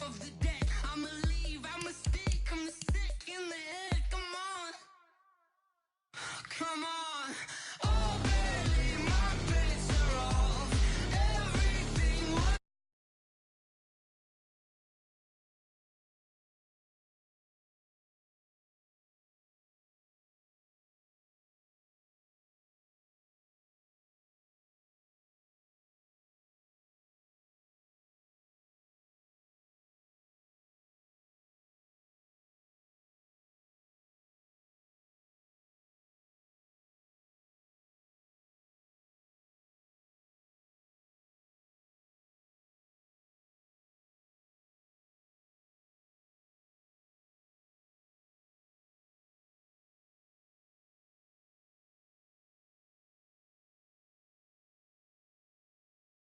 of the dead. I'ma leave, I'm a stick, I'm sick in the head. Come on, come on. Oh baby, my bets are off. Everything was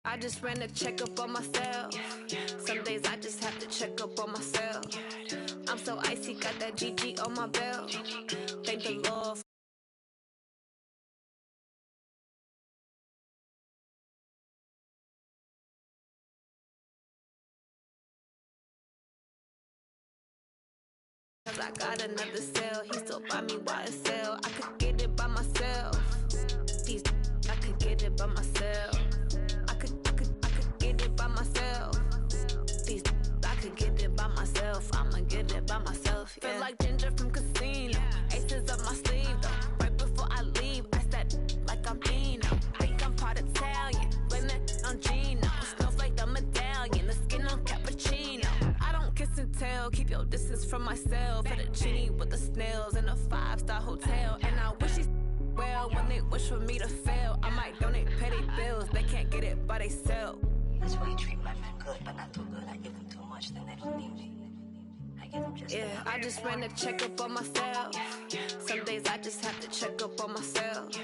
I just ran a checkup on myself. Some days I just have to check up on myself. I'm so icy, got that GG on my belt. Thank the Lord. Cause I got another cell. He still buy me YSL. I could get it by myself. These I could get it by myself. I could get it by myself. These I could get it by myself. I'ma get it by myself. Yeah. Feel like Ginger from Casino. Aces up my sleeve though. Right before I leave, I said like I'm Dino. Think I'm part Italian. Blame that on Gino. Snowflake the medallion. The skin on cappuccino. I don't kiss and tell. Keep your distance from myself. Fettuccine with the snails in a 5-star hotel. And I wish he's well when they wish for me to fail. I might donate petty bills. They can't get it by themselves. That's why you treat my men good, but not too good. I give them too much, then they don't need me. I give them just enough. I just ran a checkup on myself. Some days I just have to check up on myself.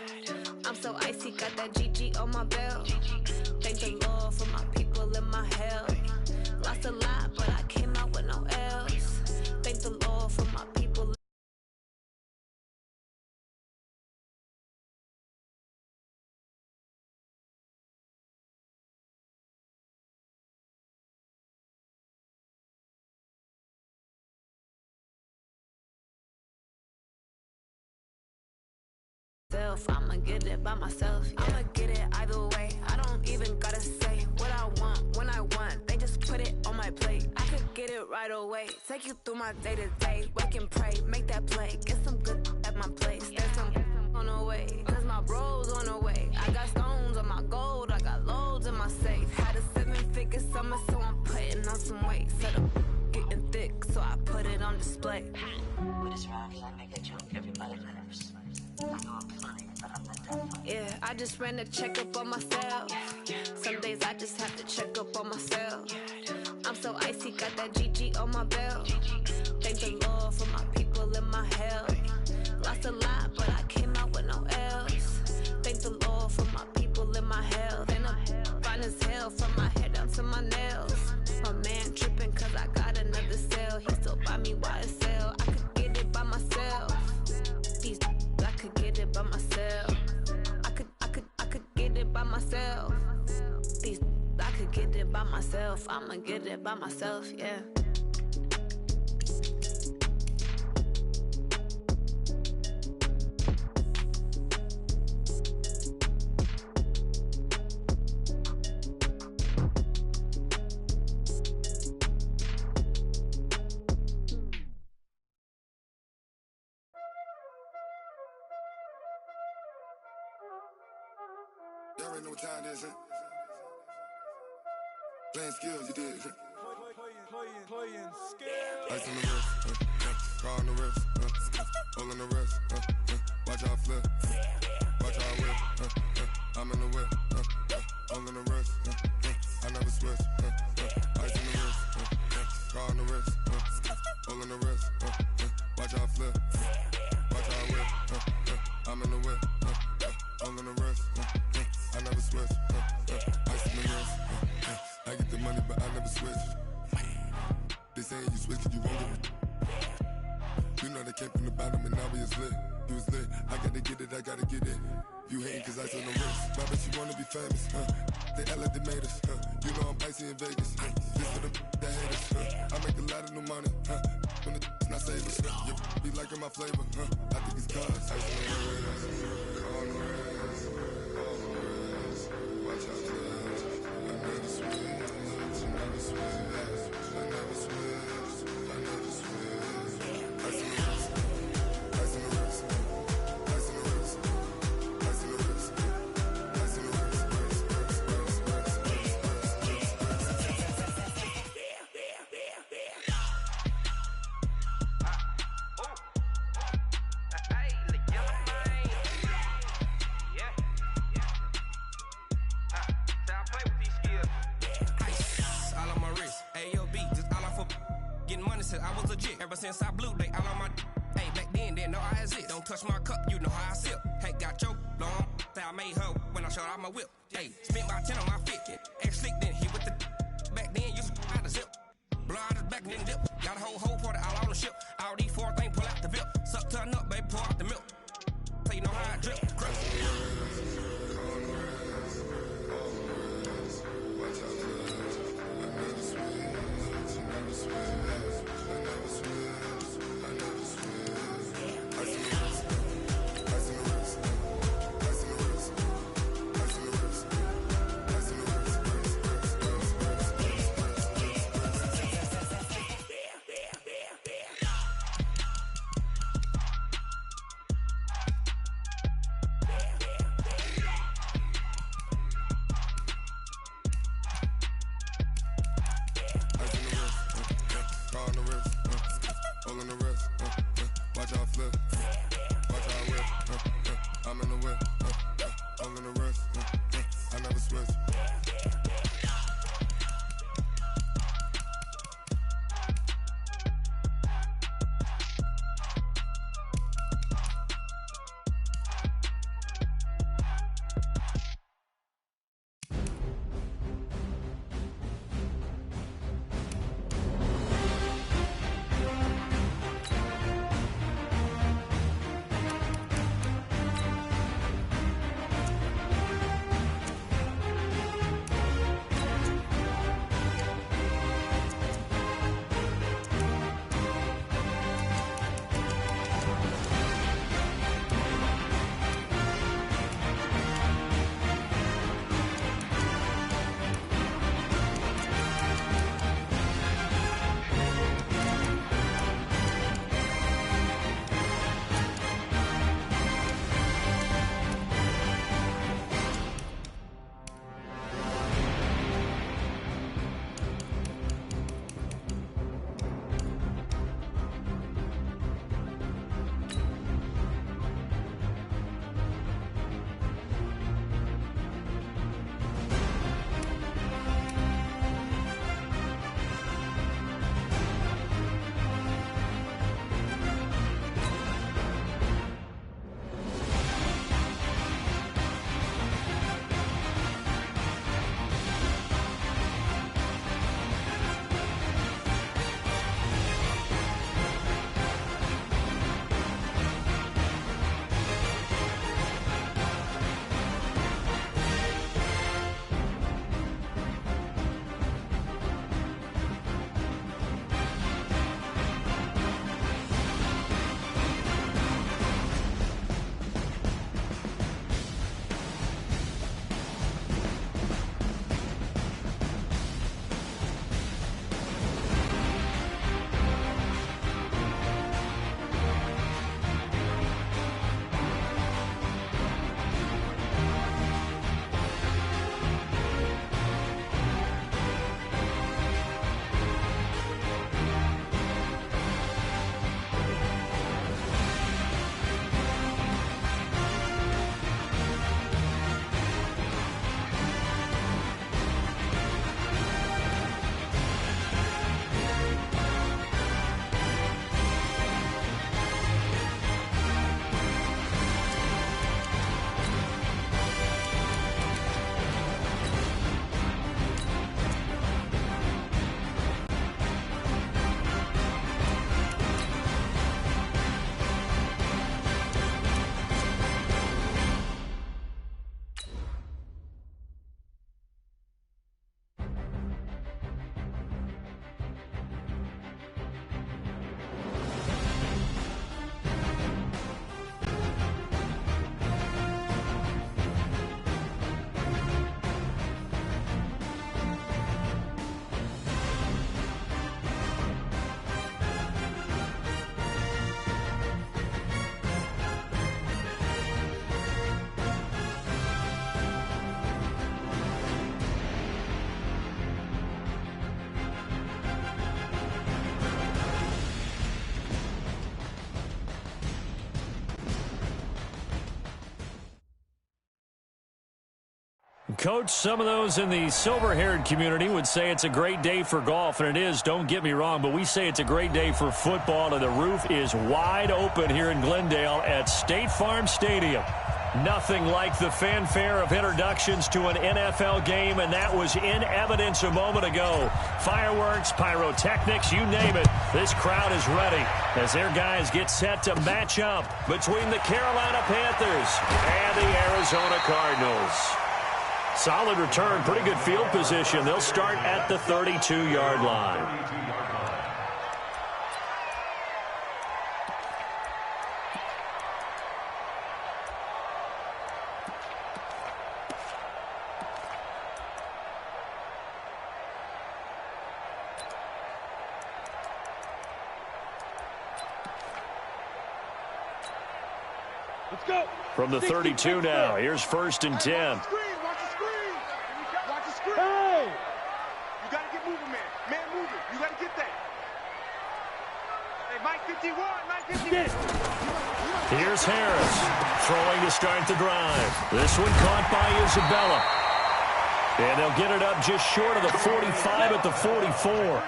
I'm so icy, got that GG on my belt. Thank the Lord for my people in my health. Lost a lot, but I came out with no else. Thank the Lord for my people. I'ma get it by myself. Yeah. I'ma get it either way. I don't even gotta say what I want when I want. They just put it on my plate. I could get it right away. Take you through my day to day. Wake and pray, make that play. Get some good at my place. There's some on the way. Cause my bro's on the way. I got stones on my gold. I got loads in my safe. Had a 7-figure summer, so I'm putting on some weight. Set up getting thick, so I put it on display. With this rhymes, I make a joke. Everybody laughs. I know I'm funny, but I'm not that funny. Yeah, I just ran a checkup on myself. Some days I just have to check up on myself. I'm so icy, got that GG on my belt. Thank the Lord for my people in my health. Lost a lot, but I came out with no else. Thank the Lord for my people in my health. And I'm fine as hell from my head down to my nails. My man tripping cause I got another cell. He still buy me YSL. I could get it by myself. These I could get it by myself. I could get it by myself. These I could get it by myself. I'ma get it by myself, yeah. Y'all already know what time it is, huh? Playing skills, you did, huh? Playing skills. Ice on the wrist, car on the wrist, hole in the wrist, watch how I flip, watch how I whip, I'm in the whip, hole in the wrist, I never switch, ice on the wrist, car on the wrist, hole in the wrist, watch how I flip, watch how I whip, I'm in the whip, hole in the wrist, I never switch, ice on the wrist, I get the money but I never switch. They saying you switch cause you won't get it. You know they came from the bottom and now we is lit. You was lit, I gotta get it, I gotta get it. You hating cause ice on the wrist. My bitch, you wanna be famous, They act like they made us, You know I'm icy in Vegas, This for the that hate us, money, when the not saving, you be liking my flavor, I think it's cause ice on the wrist, on the wrist, on the wrist. Watch out, cuz I never switch, I never switch, I never switch, I never switch. Ice on the wrist, ice on the wrist, ice on the wrist, ice on the wrist, ice on the wrist. I was legit ever since I blew they all on my hey back then didn't know I exist. Don't touch my cup, you know how I sip. Hey, got your long I made her when I showed out my whip. Hey, spent about 10 on my fit. Ex slick then hit with the back then used to out the zip. Blow out his back then dip. Got a whole party all on the ship. All these 4 things pull out the VIP. Suck turn up, baby, pour out the milk. So you know how I drip. Crust. Watch out, cuz I never switch, I never switch. Coach, some of those in the silver-haired community would say it's a great day for golf, and it is, don't get me wrong, but we say it's a great day for football, and the roof is wide open here in Glendale at State Farm Stadium. Nothing like the fanfare of introductions to an NFL game, and that was in evidence a moment ago. Fireworks, pyrotechnics, you name it. This crowd is ready as their guys get set to match up between the Carolina Panthers and the Arizona Cardinals. Solid return, pretty good field position. They'll start at the 32-yard line. Let's go. From the 32 now, here's 1st and 10. Hey! You got to get moving, man. Man moving. You got to get that. Hey, Mike 51, Mike 51. Here's Harris, throwing to start the drive. This one caught by Isabella. And they'll get it up just short of the 45 at the 44.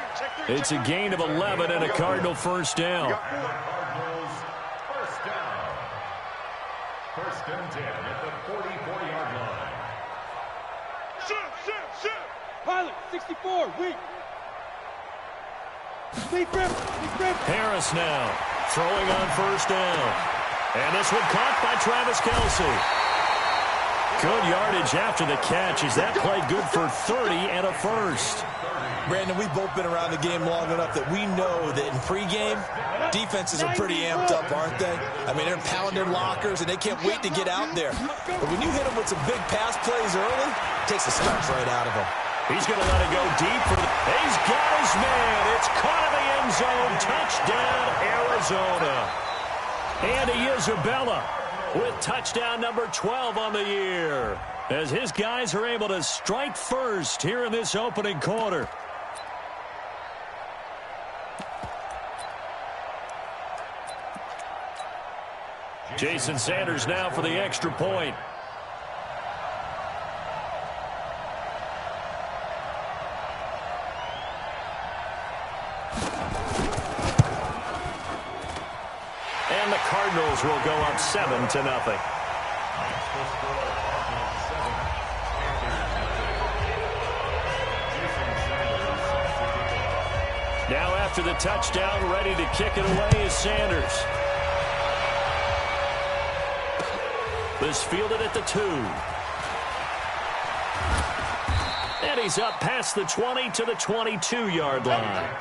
It's a gain of 11 and a Cardinal first down. First and 10 at the 44-yard line. Shoot. Pilot, 64, weak. Deep grip. Harris now, throwing on first down. And this one caught by Travis Kelce. Good yardage after the catch as that play good for 30 and a first. Brandon, we've both been around the game long enough that we know that in pregame, defenses are pretty amped up, aren't they? I mean, they're pounding lockers, and they can't wait to get out there. But when you hit them with some big pass plays early, it takes the starch right out of them. He's going to let it go deep. He's got his man. It's caught in the end zone. Touchdown, Arizona. Andy Isabella with touchdown number 12 on the year as his guys are able to strike first here in this opening quarter. Jason Sanders now for the extra point. And the Cardinals will go up 7-0. Now after the touchdown, ready to kick it away is Sanders. This fielded at the 2. And he's up past the 20 to the 22-yard line.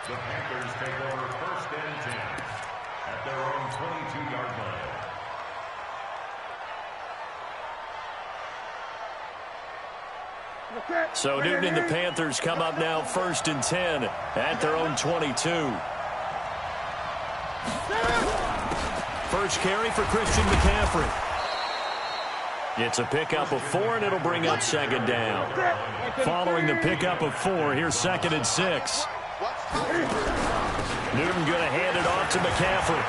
The Panthers take over 1st and 10 at their own 22-yard line. So Newton and the Panthers come up now 1st and 10 at their own 22. First carry for Christian McCaffrey. It's a pickup of 4, and it'll bring up 2nd down. Following the pickup of 4, here's 2nd and 6. Newton going to hand it off to McCaffrey.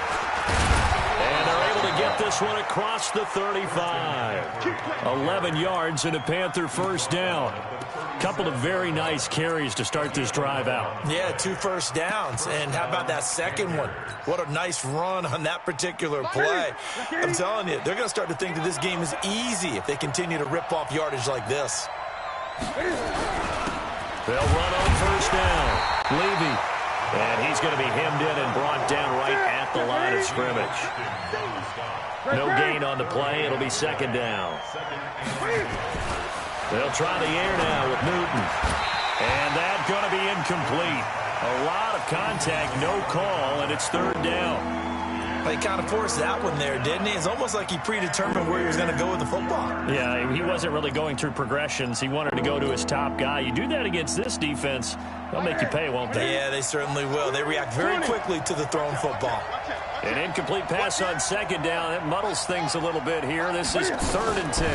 And they're able to get this one across the 35. 11 yards and a Panther first down. Couple of very nice carries to start this drive out. Yeah, 2 first downs. And how about that second one? What a nice run on that particular play. I'm telling you, they're going to start to think that this game is easy if they continue to rip off yardage like this. They'll run on first down. Levy. And he's going to be hemmed in and brought down right at the line of scrimmage. No gain on the play. It'll be 2nd down. They'll try the air now with Newton. And that's going to be incomplete. A lot of contact, no call, and it's 3rd down. Well, he kind of forced that one there, didn't he? It's almost like he predetermined where he was going to go with the football. Yeah, he wasn't really going through progressions. He wanted to go to his top guy. You do that against this defense, they'll make you pay, won't they? Yeah, they certainly will. They react very quickly to the thrown football. An incomplete pass on 2nd down. That muddles things a little bit here. This is 3rd and 10.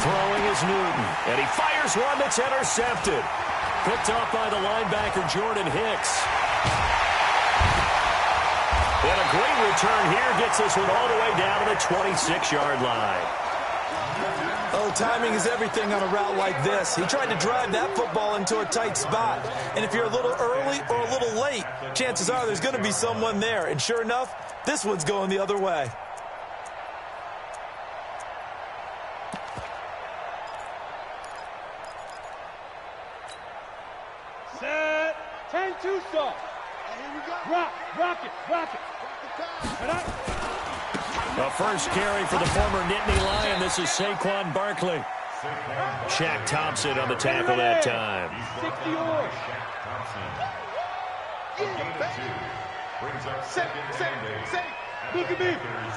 Throwing is Newton, and he fires one that's intercepted. Picked off by the linebacker, Jordan Hicks. And a great return here gets this one all the way down to the 26-yard line. Oh, timing is everything on a route like this. He tried to drive that football into a tight spot. And if you're a little early or a little late, chances are there's going to be someone there. And sure enough, this one's going the other way. Set. 10-2 start. Here we go. Rock it. The first carry for the former Nittany Lion. This is Saquon Barkley. Shaq Thompson on the tackle that time. 60 yards. Look at me.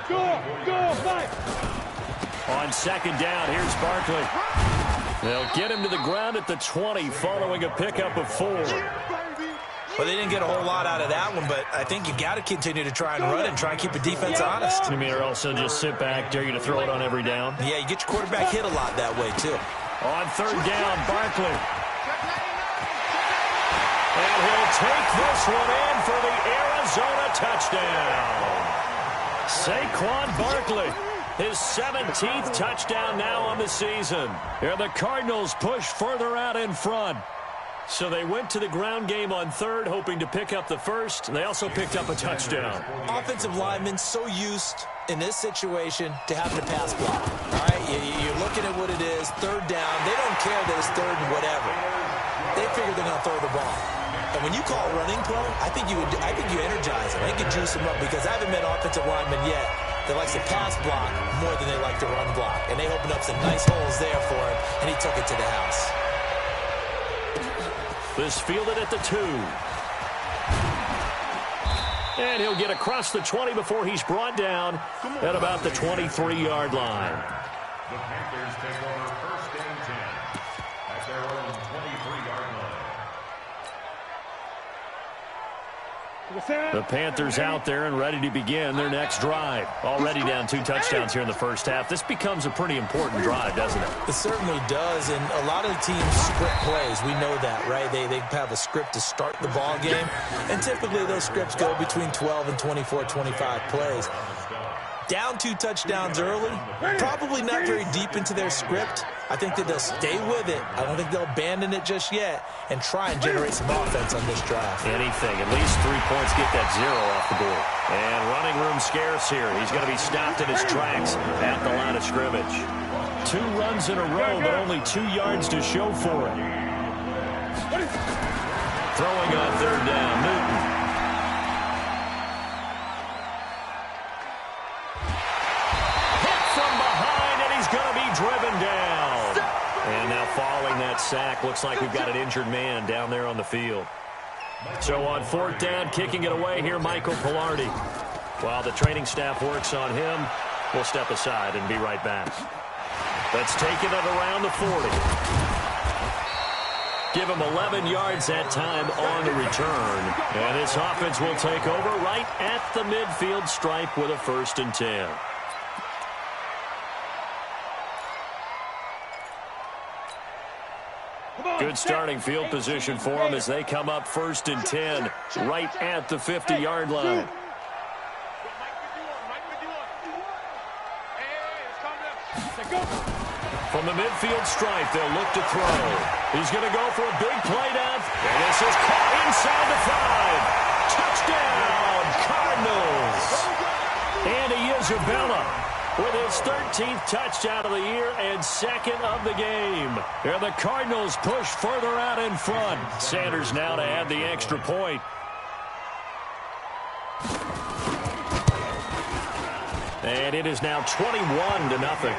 Go, fight. On second down, here's Barkley. They'll get him to the ground at the 20 following a pickup of 4. Well, they didn't get a whole lot out of that one, but I think you got to continue to try and run it and try and keep the defense honest. You mean, or also just sit back, dare you to throw it on every down? Yeah, you get your quarterback hit a lot that way, too. On third down, Barkley. And he'll take this one in for the Arizona touchdown. Saquon Barkley, his 17th touchdown now on the season. And the Cardinals push further out in front. So they went to the ground game on third, hoping to pick up the first. They also picked up a touchdown. Offensive linemen so used in this situation to having to pass block. All right, you're looking at what it is, third down. They don't care that it's third and whatever. They figure they're going to throw the ball. And when you call a running play, I think you energize them. I think you juice them up because I haven't met offensive linemen yet that likes to pass block more than they like to run block. And they opened up some nice holes there for him, and he took it to the house. This fielded at the 2. And he'll get across the 20 before he's brought down at about the 23-yard line. The Panthers take over first and 10 at their own 23-yard line. The Panthers out there and ready to begin their next drive. Already down 2 touchdowns here in the first half. This becomes a pretty important drive, doesn't it? It certainly does, and a lot of the teams script plays. We know that, right? They have a script to start the ball game, and typically those scripts go between 12 and 24, 25 plays. Down 2 touchdowns early, probably not very deep into their script. I think that they'll stay with it. I don't think they'll abandon it just yet and try and generate some offense on this drive. Anything. At least 3 points get that 0 off the board. And running room scarce here. He's going to be stopped in his tracks at the line of scrimmage. 2 runs in a row, but only 2 yards to show for it. Throwing on third down, Newton. Driven down. And now following that sack, looks like we've got an injured man down there on the field. So on fourth down, kicking it away here, Michael Pilardi. While the training staff works on him, we'll step aside and be right back. That's taking it around the 40. Give him 11 yards that time on the return. And this offense will take over right at the midfield stripe with a 1st and 10. Good starting field position for them as they come up 1st and 10 right at the 50-yard line. From the midfield stripe, they'll look to throw. He's going to go for a big play down. And this is caught inside the 5. Touchdown, Cardinals. Andy Isabella with his 13th touchdown of the year and 2nd of the game. And the Cardinals push further out in front. Sanders now to add the extra point. And it is now 21-0.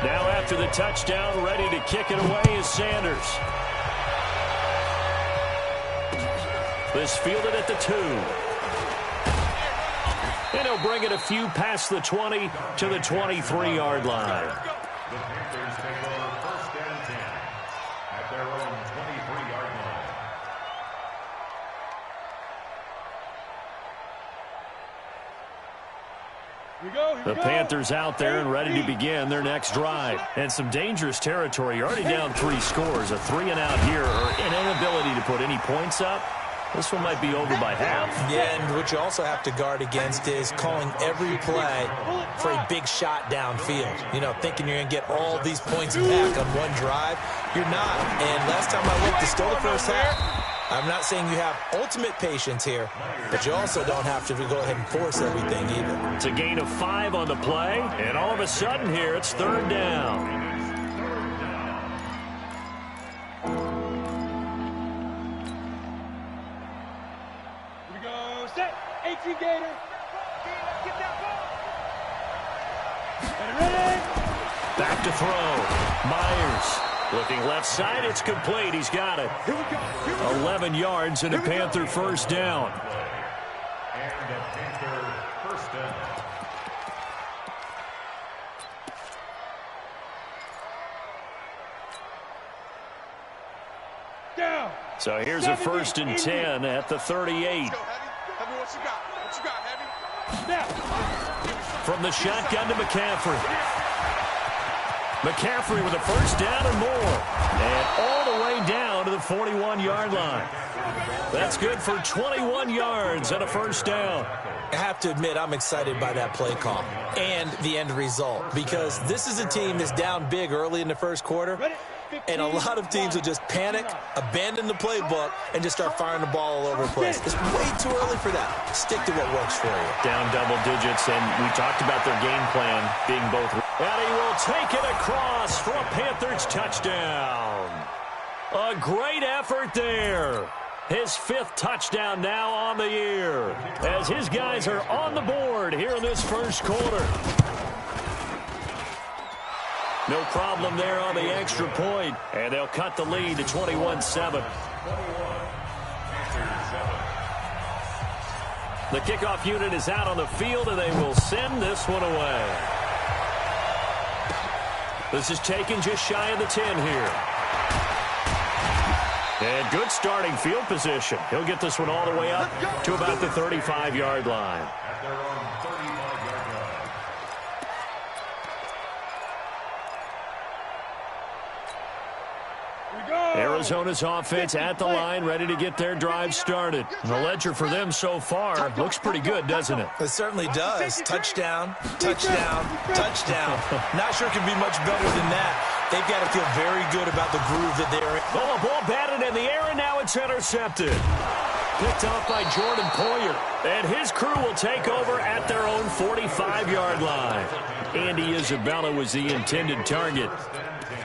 Now after the touchdown, ready to kick it away is Sanders. This fielded at the 2. And he'll bring it a few past the 20 to the 23-yard line. The Panthers take over first and 10 at their own 23-yard line. The Panthers out there and ready to begin their next drive. And some dangerous territory. You're already down 3 scores. A 3-and-out here or an inability to put any points up This one might be over by half. Yeah, and what you also have to guard against is calling every play for a big shot downfield. You know, thinking you're going to get all these points back on one drive. You're not. And last time I looked, it's still the first half. I'm not saying you have ultimate patience here, but you also don't have to go ahead and force everything either. It's a gain of 5 on the play, and all of a sudden here, it's third down. Gator. Get that ball. Ready? Back to throw. Myers looking left side. It's complete. He's got it. 11 yards and a Panther first down. And a Panther first down. Down. So here's a 1st and 10 at the 38. From the shotgun to McCaffrey. McCaffrey with a first down and more. And all the way down to the 41-yard line. That's good for 21 yards and a first down. I have to admit, I'm excited by that play call and the end result, because this is a team that's down big early in the first quarter, and a lot of teams will just panic, abandon the playbook, and just start firing the ball all over the place. It's way too early for that. Stick to what works for you. Down double digits, and we talked about their game plan being both. And he will take it across for a Panthers touchdown. A great effort there. His 5th touchdown now on the year, as his guys are on the board here in this first quarter. No problem there on the extra point, and they'll cut the lead to 21-7. The kickoff unit is out on the field, and they will send this one away. This is taken just shy of the 10 here. And good starting field position. He'll get this one all the way up to about the 35-yard line. At their own 35-yard line. Arizona's offense at the line, ready to get their drive started. And the ledger for them so far looks pretty good, doesn't it? It certainly does. Touchdown, touchdown, touchdown. Not sure it can be much better than that. They've got to feel very good about the groove that they're in. Oh, a ball batted in the air, and now it's intercepted. Picked off by Jordan Poyer. And his crew will take over at their own 45-yard line. Andy Isabella was the intended target.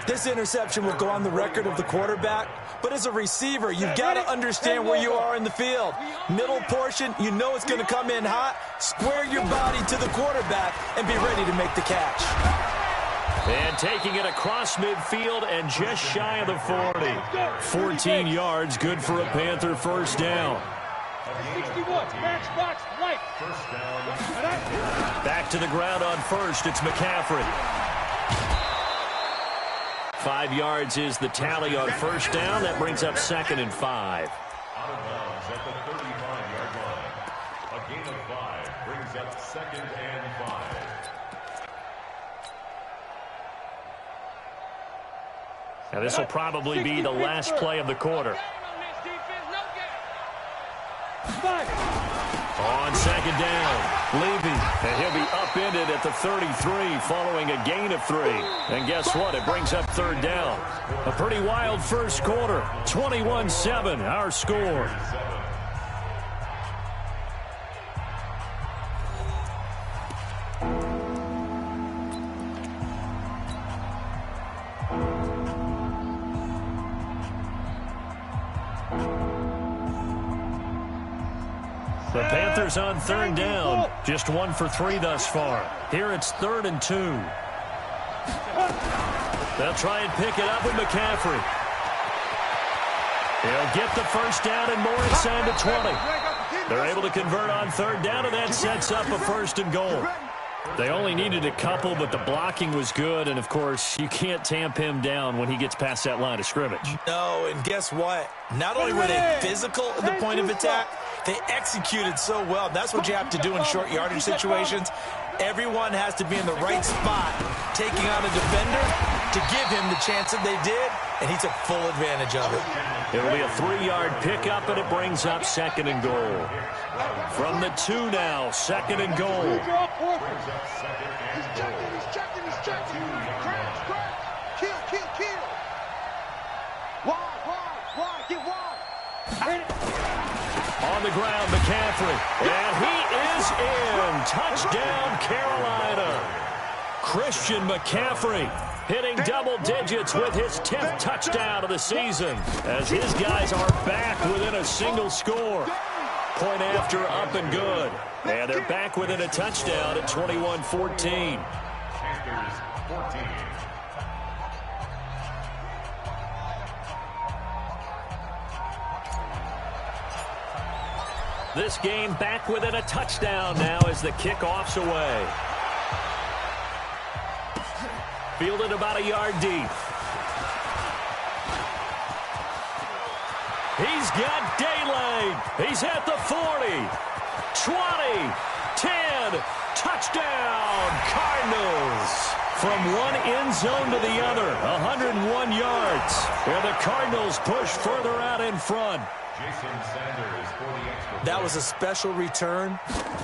This interception will go on the record of the quarterback, but as a receiver, you've got to understand where you are in the field. Middle portion, you know it's going to come in hot. Square your body to the quarterback and be ready to make the catch. And taking it across midfield and just shy of the 40. 14 yards, good for a Panther first down. 61, matchbox right. First down. Back to the ground on first, it's McCaffrey. 5 yards is the tally on first down. That brings up 2nd and 5. Out of bounds at the 35-yard line. A gain of 5 brings up 2nd and 5. Now this will probably be the last play of the quarter. On 2nd down, Levy, and he'll be upended at the 33 following a gain of 3. And guess what? It brings up 3rd down. A pretty wild first quarter. 21-7, our score. The Panthers on 3rd down, just 1 for 3 thus far. Here it's 3rd and 2. They'll try and pick it up with McCaffrey. He'll get the first down and more inside the 20. They're able to convert on 3rd down, and that sets up a 1st and goal. They only needed a couple, but the blocking was good, and of course, you can't tamp him down when he gets past that line of scrimmage. No, and guess what? Not only were they physical at the point of attack, they executed so well. That's what you have to do in short yardage situations. Everyone has to be in the right spot, taking on a defender to give him the chance that they did, and he took full advantage of it. It'll be a 3-yard pickup, and it brings up 2nd and goal. From the 2 now, 2nd and goal. He's checking. Kill. Wide, get wide. On the ground, McCaffrey. And he is in. Touchdown, Carolina. Christian McCaffrey hitting double digits with his 10th touchdown of the season as his guys are back within a single score. Point after, up and good. And they're back within a touchdown at 21-14. Panthers 14. This game back within a touchdown now as the kickoff's away. Fielded about a yard deep. He's got daylight. He's at the 40, 20, 10, touchdown, Cardinals. From one end zone to the other, 101 yards. And the Cardinals push further out in front. Jason Sanders for the extra. That was a special return,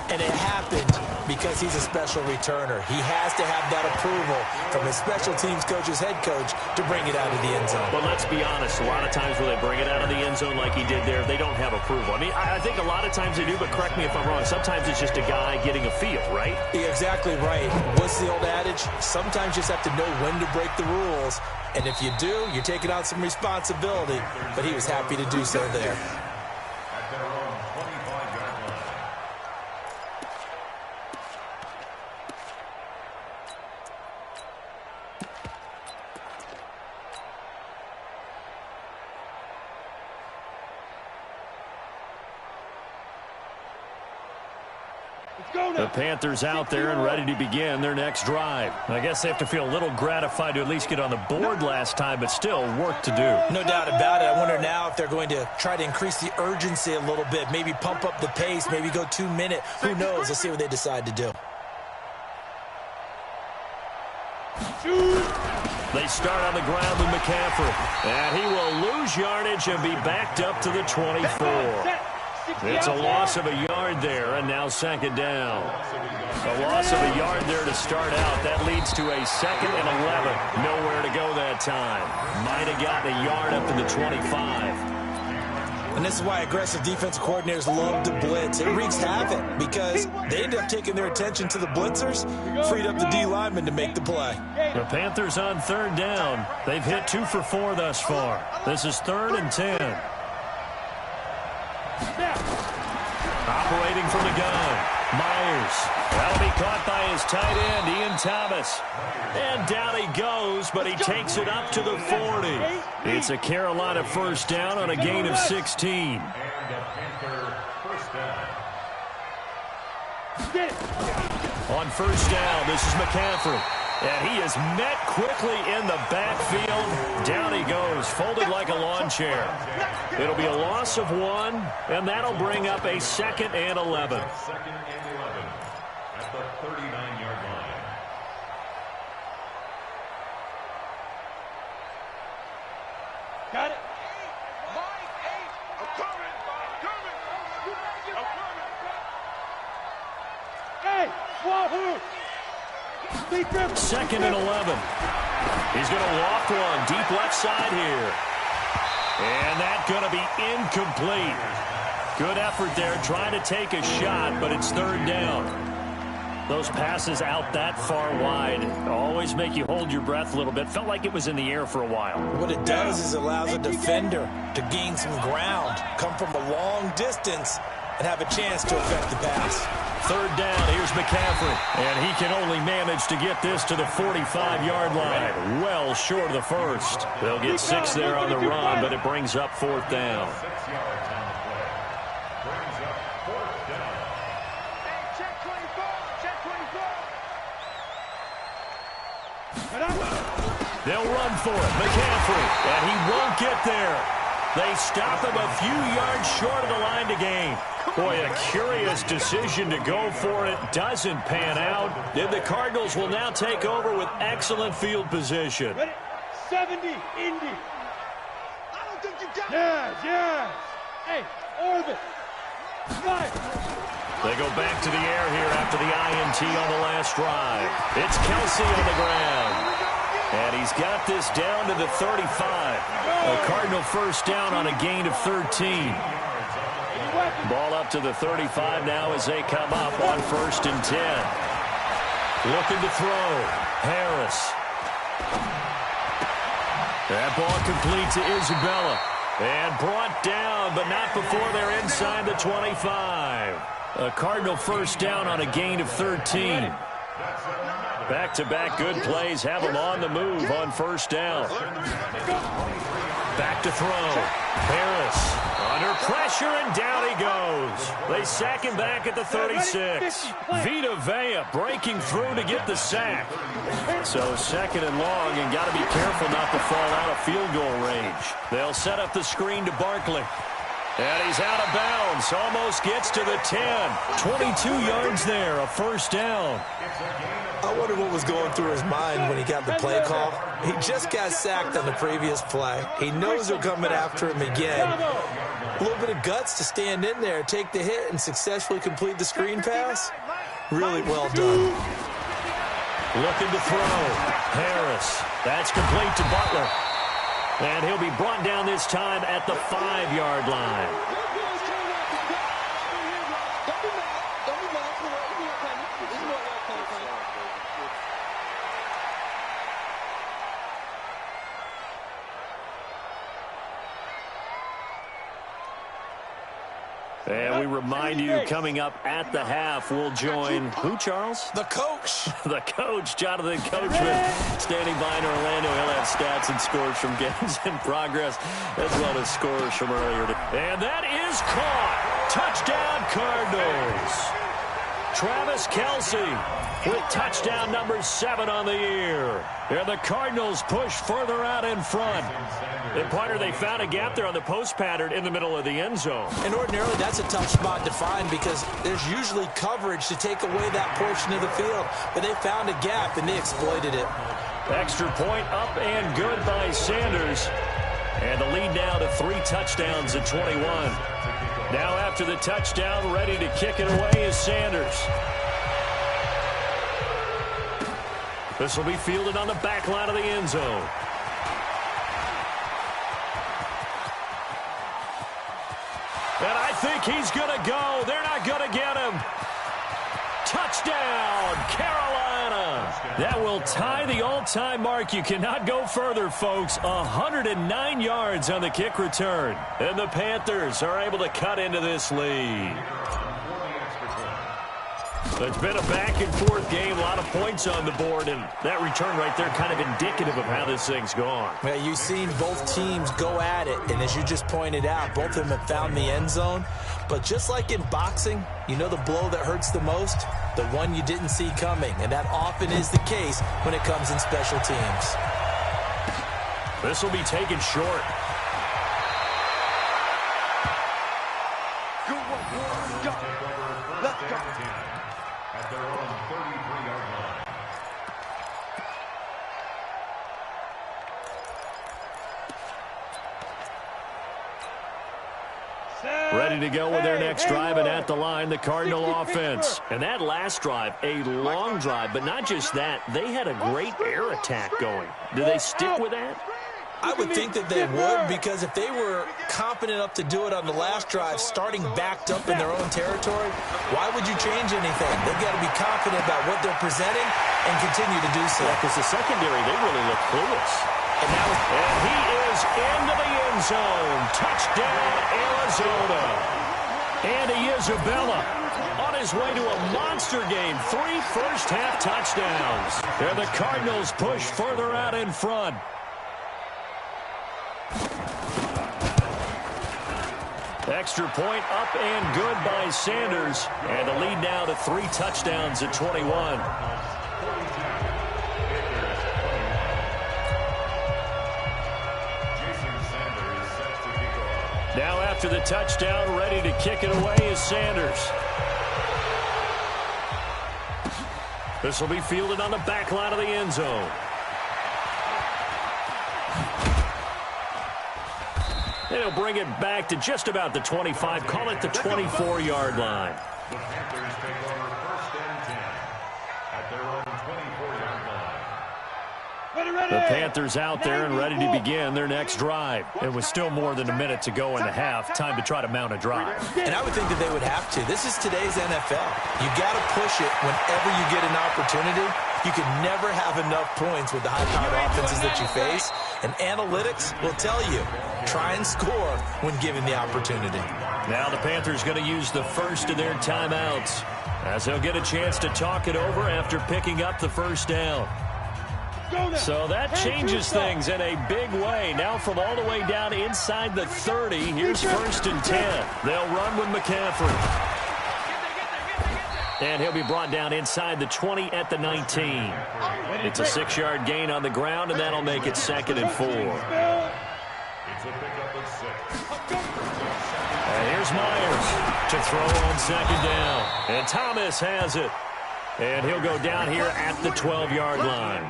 and it happened because he's a special returner. He has to have that approval from his special teams coach's head coach to bring it out of the end zone. But let's be honest, a lot of times when they bring it out of the end zone like he did there, they don't have approval. I mean, I think a lot of times they do, but correct me if I'm wrong. Sometimes it's just a guy getting a feel, right? You're exactly right. What's the old adage? Sometimes you just have to know when to break the rules. And if you do, you're taking on some responsibility. But he was happy to do so there. At their own 25-yard line. The Panthers out there and ready to begin their next drive. I guess they have to feel a little gratified to at least get on the board last time, but still work to do. No doubt about it. I wonder now if they're going to try to increase the urgency a little bit, maybe pump up the pace, maybe go 2 minute. Who knows? Let's see what they decide to do. They start on the ground with McCaffrey, and he will lose yardage and be backed up to the 24. It's a loss of a yard there, and now 2nd down. A loss of a yard there to start out. That leads to a 2nd and 11. Nowhere to go that time. Might have gotten a yard up in the 25. And this is why aggressive defensive coordinators love to blitz. It wreaks havoc because they end up taking their attention to the blitzers, freed up the D lineman to make the play. The Panthers on 3rd down. They've hit 2 for 4 thus far. This is 3rd and 10. Operating from the gun, Myers. That'll be caught by his tight end, Ian Thomas. And down he goes, but he takes it up to the 40. It's a Carolina 1st down on a gain of 16. And a Panther 1st down. On 1st down, this is McCaffrey. And he is met quickly in the backfield. Down he goes, folded like a lawn chair. It'll be a loss of 1, and that'll bring up a 2nd and 11. 2nd and 11 at the 39-yard line. Got it. Hey, Wahoo! 2nd and 11. He's going to loft one deep left side here. And that's going to be incomplete. Good effort there trying to take a shot, but it's 3rd down. Those passes out that far wide always make you hold your breath a little bit. Felt like it was in the air for a while. What it does is allows a defender to gain some ground, come from a long distance, and have a chance to affect the pass. 3rd down, here's McCaffrey. And he can only manage to get this to the 45-yard line. Well short of the 1st. They'll get 6 there on the run, but it brings up 4th down. 6 yards on the play. Brings up 4th down. Hey, check 24. Check 24. They'll run for it. McCaffrey. And he won't get there. They stop him a few yards short of the line to gain. Boy, a curious decision to go for it. Doesn't pan out. And the Cardinals will now take over with excellent field position. Ready? 70, Indy. Yes. Hey, orbit. Right. They go back to the air here after the INT on the last drive. It's Kelsey on the ground. And he's got this down to the 35. A Cardinal first down on a gain of 13. Ball up to the 35 now as they come up on 1st and 10. Looking to throw. Harris. That ball complete to Isabella. And brought down, but not before they're inside the 25. A Cardinal first down on a gain of 13. Back-to-back good plays have them on the move on 1st down. Back to throw. Harris under pressure, and down he goes. They sack him back at the 36. Vita Vea breaking through to get the sack. So 2nd and long, and got to be careful not to fall out of field goal range. They'll set up the screen to Barkley. And he's out of bounds. Almost gets to the 10. 22 yards there, a 1st down. I wonder what was going through his mind when he got the play call. He just got sacked on the previous play. He knows they're coming after him again. A little bit of guts to stand in there, take the hit, and successfully complete the screen pass. Really well done. Looking to throw. Harris. That's complete to Butler. And he'll be brought down this time at the 5-yard line. And we remind you, coming up at the half, we'll join who, Charles? The coach. The coach, Jonathan Coachman, standing by in Orlando. He'll have stats and scores from games in progress, as well as scores from earlier. And that is caught. Touchdown, Cardinals. Travis Kelce with touchdown number 7 on the year. And the Cardinals push further out in front. And, partner, they found a gap there on the post pattern in the middle of the end zone. And ordinarily, that's a tough spot to find because there's usually coverage to take away that portion of the field. But they found a gap, and they exploited it. Extra point up and good by Sanders. And the lead now to 3 touchdowns at 21. Now after the touchdown, ready to kick it away is Sanders. This will be fielded on the back line of the end zone. And I think he's going to go. They're not going to get him. Touchdown, Carolina. That will tie the all-time mark. You cannot go further, folks. 109 yards on the kick return. And the Panthers are able to cut into this lead. It's been a back-and-forth game, a lot of points on the board, and that return right there kind of indicative of how this thing's gone. Well, you've seen both teams go at it, and as you just pointed out, both of them have found the end zone. But just like in boxing, you know the blow that hurts the most? The one you didn't see coming, and that often is the case when it comes in special teams. This will be taken short. Good work, go. Let's go. At their own 33-yard line. Ready to go with their next drive, and at the line, the Cardinal offense. And that last drive, a long drive, but not just that. They had a great air attack going. Do they stick with that? I would think that they would, because if they were confident enough to do it on the last drive, starting backed up in their own territory, why would you change anything? They've got to be confident about what they're presenting and continue to do so. Because the secondary, they really look clueless. And he is into the end zone. Touchdown, Arizona. Andy Isabella on his way to a monster game. 3 first-half touchdowns. And the Cardinals push further out in front. Extra point up and good by Sanders. And the lead now to 3 touchdowns at 21. Now after the touchdown, ready to kick it away is Sanders. This will be fielded on the back line of the end zone. And he'll bring it back to just about the 25. Call it the 24-yard line. The Panthers take over 1st and 10 at their own 24-yard line. The Panthers out there and ready to begin their next drive. It was still more than a minute to go in the half. Time to try to mount a drive. And I would think that they would have to. This is today's NFL. You got to push it whenever you get an opportunity. You can never have enough points with the high-powered offenses that you face. And analytics will tell you, try and score when given the opportunity. Now the Panthers going to use the first of their timeouts as they'll get a chance to talk it over after picking up the first down. So that changes things in a big way. Now from all the way down inside the 30, here's 1st and 10. They'll run with McCaffrey. And he'll be brought down inside the 20 at the 19. It's a 6-yard gain on the ground, and that'll make it 2nd and 4. It's a pickup of 6. And here's Myers to throw on 2nd down. And Thomas has it. And he'll go down here at the 12-yard line.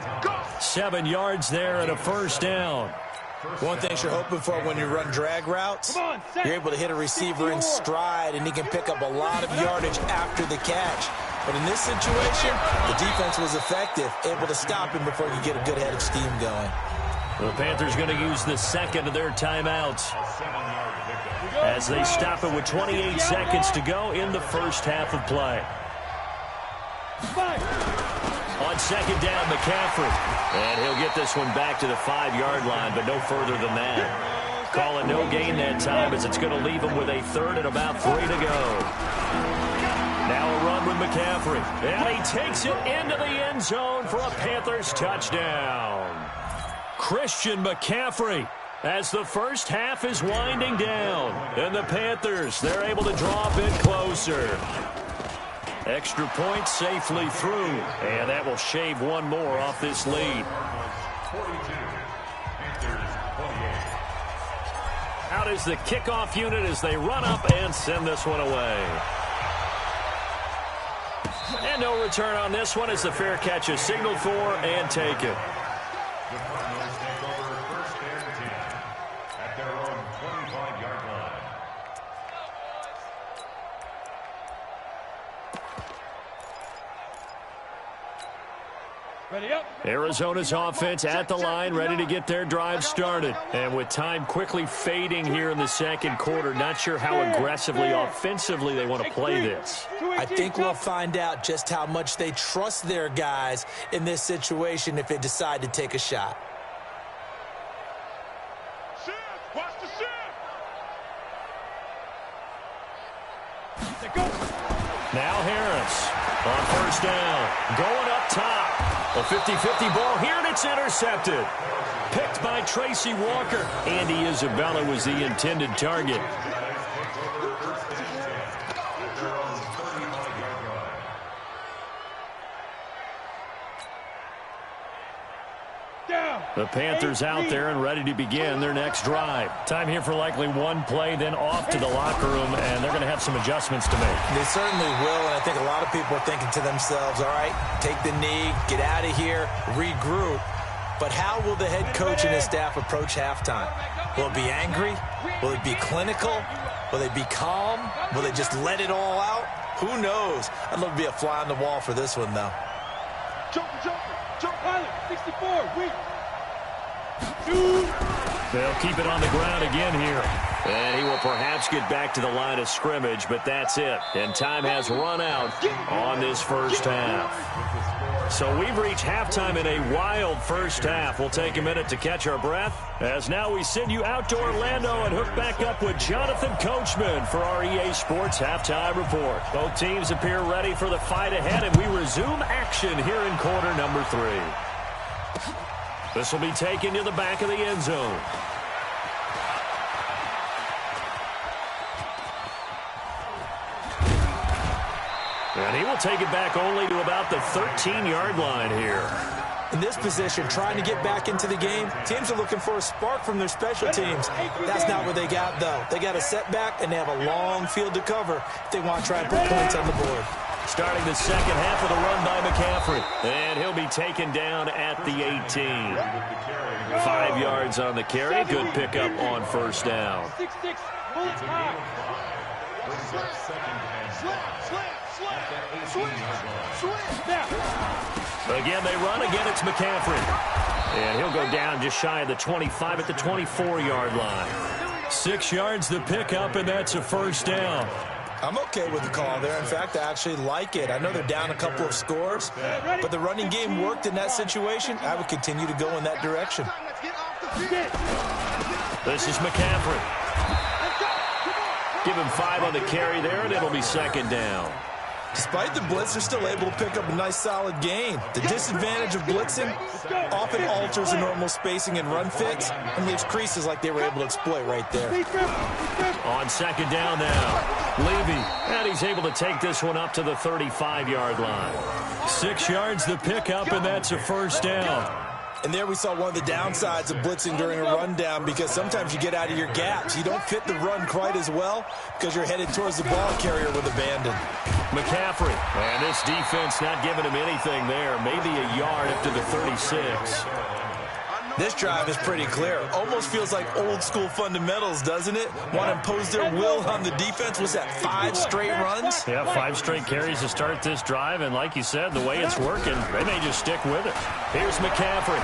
7 yards there and a 1st down. One thing you're hoping for when you run drag routes, you're able to hit a receiver in stride, and he can pick up a lot of yardage after the catch. But in this situation, the defense was effective, able to stop him before you get a good head of steam going. The Panthers going to use the second of their timeouts as they stop it with 28 seconds to go in the first half of play. On 2nd down, McCaffrey. And he'll get this one back to the 5-yard line, but no further than that. Call it no gain that time as it's going to leave him with a 3rd and about 3 to go. Now a run with McCaffrey. And he takes it into the end zone for a Panthers touchdown. Christian McCaffrey as the first half is winding down. And the Panthers, they're able to draw a bit closer. Extra point safely through, and that will shave one more off this lead. 42, Panthers 28. Out is the kickoff unit as they run up and send this one away. And no return on this one as the fair catch is signaled for and taken. The Cardinals take over 1st and 10 at their own 25-yard line. Arizona's offense at the line, ready to get their drive started. And with time quickly fading here in the second quarter, not sure how aggressively, offensively they want to play this. I think we'll find out just how much they trust their guys in this situation if they decide to take a shot. Watch the Now Harris on 1st down, going up top. A 50-50 ball here, and it's intercepted. Picked by Tracy Walker. Andy Isabella was the intended target. The Panthers out there and ready to begin their next drive. Time here for likely one play, then off to the locker room, and they're going to have some adjustments to make. They certainly will, and I think a lot of people are thinking to themselves, all right, take the knee, get out of here, regroup. But how will the head coach and his staff approach halftime? Will it be angry? Will it be clinical? Will they be calm? Will they just let it all out? Who knows? I'd love to be a fly on the wall for this one, though. Jump pilot, 64, wait. They'll keep it on the ground again here. And he will perhaps get back to the line of scrimmage, but that's it. And time has run out on this first half. So we've reached halftime in a wild first half. We'll take a minute to catch our breath, as now we send you out to Orlando and hook back up with Jonathan Coachman for our EA Sports Halftime Report. Both teams appear ready for the fight ahead, and we resume action here in quarter number 3. This will be taken to the back of the end zone. And he will take it back only to about the 13-yard line here. In this position, trying to get back into the game, teams are looking for a spark from their special teams. That's not what they got, though. They got a setback, and they have a long field to cover if they want to try and put points on the board. Starting the second half of the run by McCaffrey. And he'll be taken down at the 18. 5 yards on the carry. Good pickup on first down. Again, they run. Again, it's McCaffrey. And he'll go down just shy of the 25 at the 24-yard line. 6 yards the pickup, and that's a first down. I'm okay with the call there. In fact, I actually like it. I know they're down a couple of scores, but the running game worked in that situation. I would continue to go in that direction. This is McCaffrey. Give him 5 on the carry there, and it'll be second down. Despite the blitz, they're still able to pick up a nice, solid gain. The disadvantage of blitzing often alters the normal spacing and run fits and leaves creases like they were able to exploit right there. On second down now, Levy, and he's able to take this one up to the 35-yard line. 6 yards the pickup, and that's a first down. And there we saw one of the downsides of blitzing during a rundown, because sometimes you get out of your gaps. You don't fit the run quite as well because you're headed towards the ball carrier with abandon. McCaffrey, and this defense not giving him anything there. Maybe a yard up to the 36. This drive is pretty clear. Almost feels like old school fundamentals, doesn't it? Want to impose their will on the defense. Was that 5 straight runs? Yeah, 5 straight carries to start this drive, and like you said, the way it's working, they may just stick with it. Here's McCaffrey.